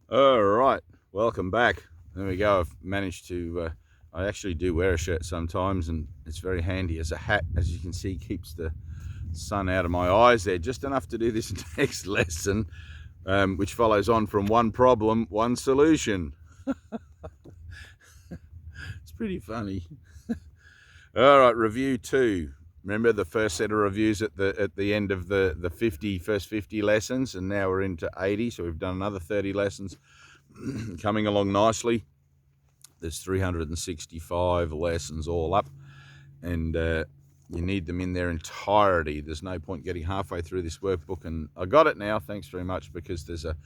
All right, welcome back. There we go. I've managed to, I actually do wear a shirt sometimes, and it's very handy as a hat. As you can see, keeps the sun out of my eyes there, just enough to do this next lesson, which follows on from one problem, one solution. It's pretty funny. All right, review 2. Remember the first set of reviews at the end of the first 50 lessons, and now we're into 80, so we've done another 30 lessons. Coming along nicely. There's 365 lessons all up, and you need them in their entirety. There's no point getting halfway through this workbook, and I got it now, thanks very much, because there's a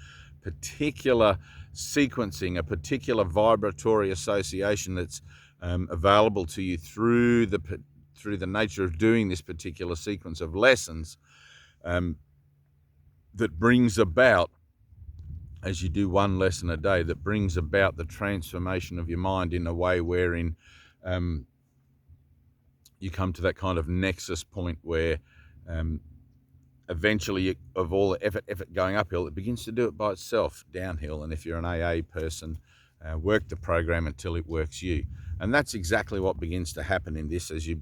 particular sequencing, a particular vibratory association that's available to you through the nature of doing this particular sequence of lessons, that brings about, as you do one lesson a day, that brings about the transformation of your mind in a way wherein you come to that kind of nexus point where eventually, of all the effort going uphill, it begins to do it by itself downhill. And if you're an AA person, work the program until it works you. And that's exactly what begins to happen in this, as you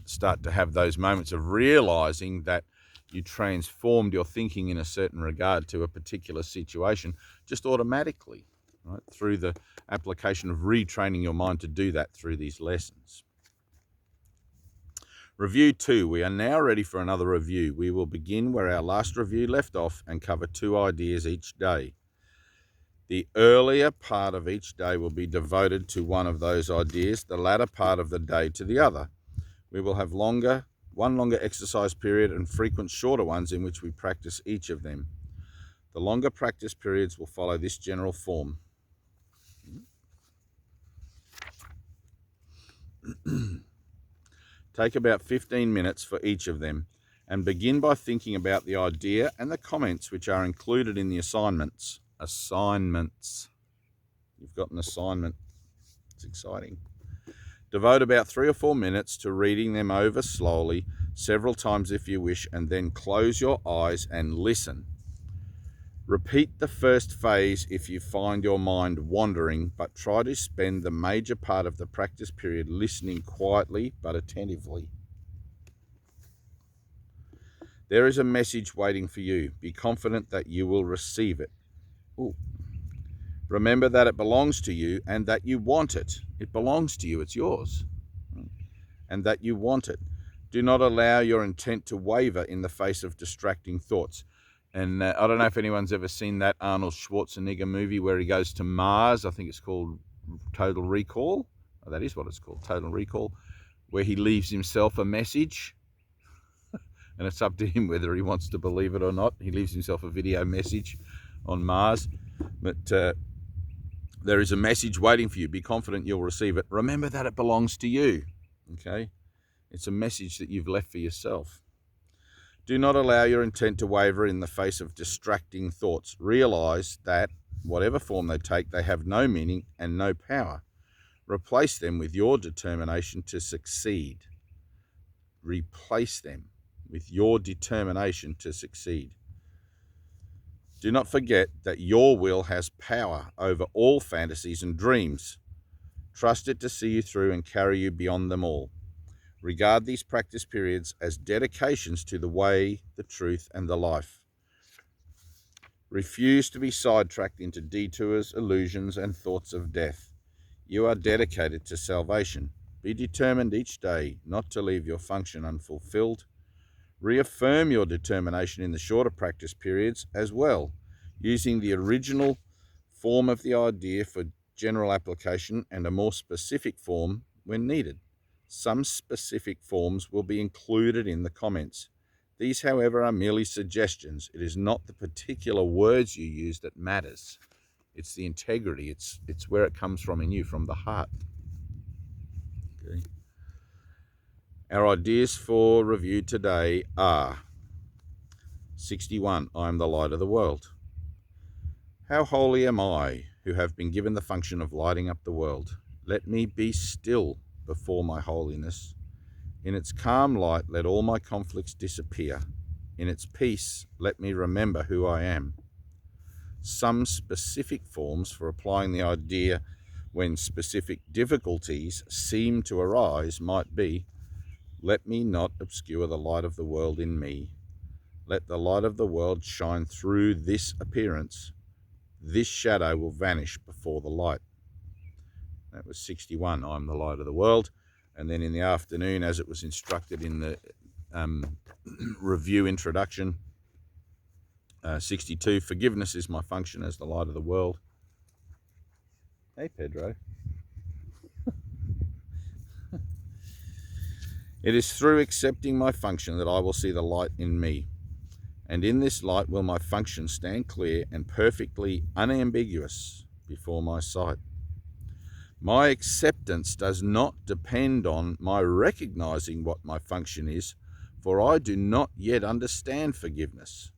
start to have those moments of realizing that you transformed your thinking in a certain regard to a particular situation just automatically, right, through the application of retraining your mind to do that through these lessons. Review 2. We are now ready for another review. We will begin where our last review left off and cover 2 ideas each day. The earlier part of each day will be devoted to one of those ideas, the latter part of the day to the other. We will have one longer exercise period and frequent shorter ones in which we practice each of them. The longer practice periods will follow this general form. Take about 15 minutes for each of them, and begin by thinking about the idea and the comments which are included in the assignments. Assignments. You've got an assignment. It's exciting. Devote about 3 or 4 minutes to reading them over slowly, several times if you wish, and then close your eyes and listen. Repeat the first phase if you find your mind wandering, but try to spend the major part of the practice period listening quietly but attentively. There is a message waiting for you. Be confident that you will receive it. Ooh. Remember that it belongs to you and that you want it. It belongs to you, it's yours. And that you want it. Do not allow your intent to waver in the face of distracting thoughts. And I don't know if anyone's ever seen that Arnold Schwarzenegger movie where he goes to Mars. I think it's called Total Recall. Oh, that is what it's called, Total Recall, where he leaves himself a message. And it's up to him whether he wants to believe it or not. He leaves himself a video message on Mars. But there is a message waiting for you. Be confident you'll receive it. Remember that it belongs to you. Okay? It's a message that you've left for yourself. Do not allow your intent to waver in the face of distracting thoughts. Realize that, whatever form they take, they have no meaning and no power. Replace them with your determination to succeed. Replace them with your determination to succeed. Do not forget that your will has power over all fantasies and dreams. Trust it to see you through and carry you beyond them all. Regard these practice periods as dedications to the way, the truth, and the life. Refuse to be sidetracked into detours, illusions, and thoughts of death. You are dedicated to salvation. Be determined each day not to leave your function unfulfilled. Reaffirm your determination in the shorter practice periods as well, using the original form of the idea for general application and a more specific form when needed. Some specific forms will be included in the comments. These, however, are merely suggestions. It is not the particular words you use that matters. It's the integrity. It's where it comes from in you, from the heart. Okay. Our ideas for review today are 61. I am the light of the world. How holy am I, who have been given the function of lighting up the world? Let me be still before my holiness. In its calm light, let all my conflicts disappear. In its peace, let me remember who I am. Some specific forms for applying the idea when specific difficulties seem to arise might be: let me not obscure the light of the world in me. Let the light of the world shine through this appearance. This shadow will vanish before the light. That was 61, I'm the light of the world. And then in the afternoon, as it was instructed in the review introduction, 62, forgiveness is my function as the light of the world. Hey, Pedro. It is through accepting my function that I will see the light in me. And in this light will my function stand clear and perfectly unambiguous before my sight. My acceptance does not depend on my recognizing what my function is, for I do not yet understand forgiveness.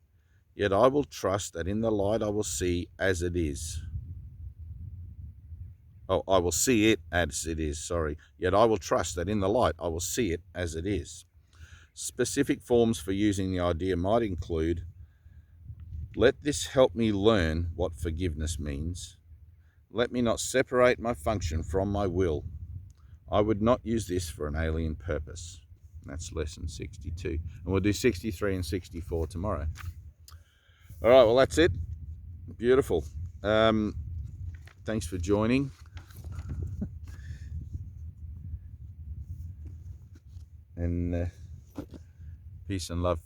Yet I will trust that in the light I will see as it is. Oh, I will see it as it is, sorry. Yet I will trust that in the light I will see it as it is. Specific forms for using the idea might include: let this help me learn what forgiveness means. Let me not separate my function from my will. I would not use this for an alien purpose. That's lesson 62. And we'll do 63 and 64 tomorrow. All right, well, that's it. Beautiful. Thanks for joining. And peace and love.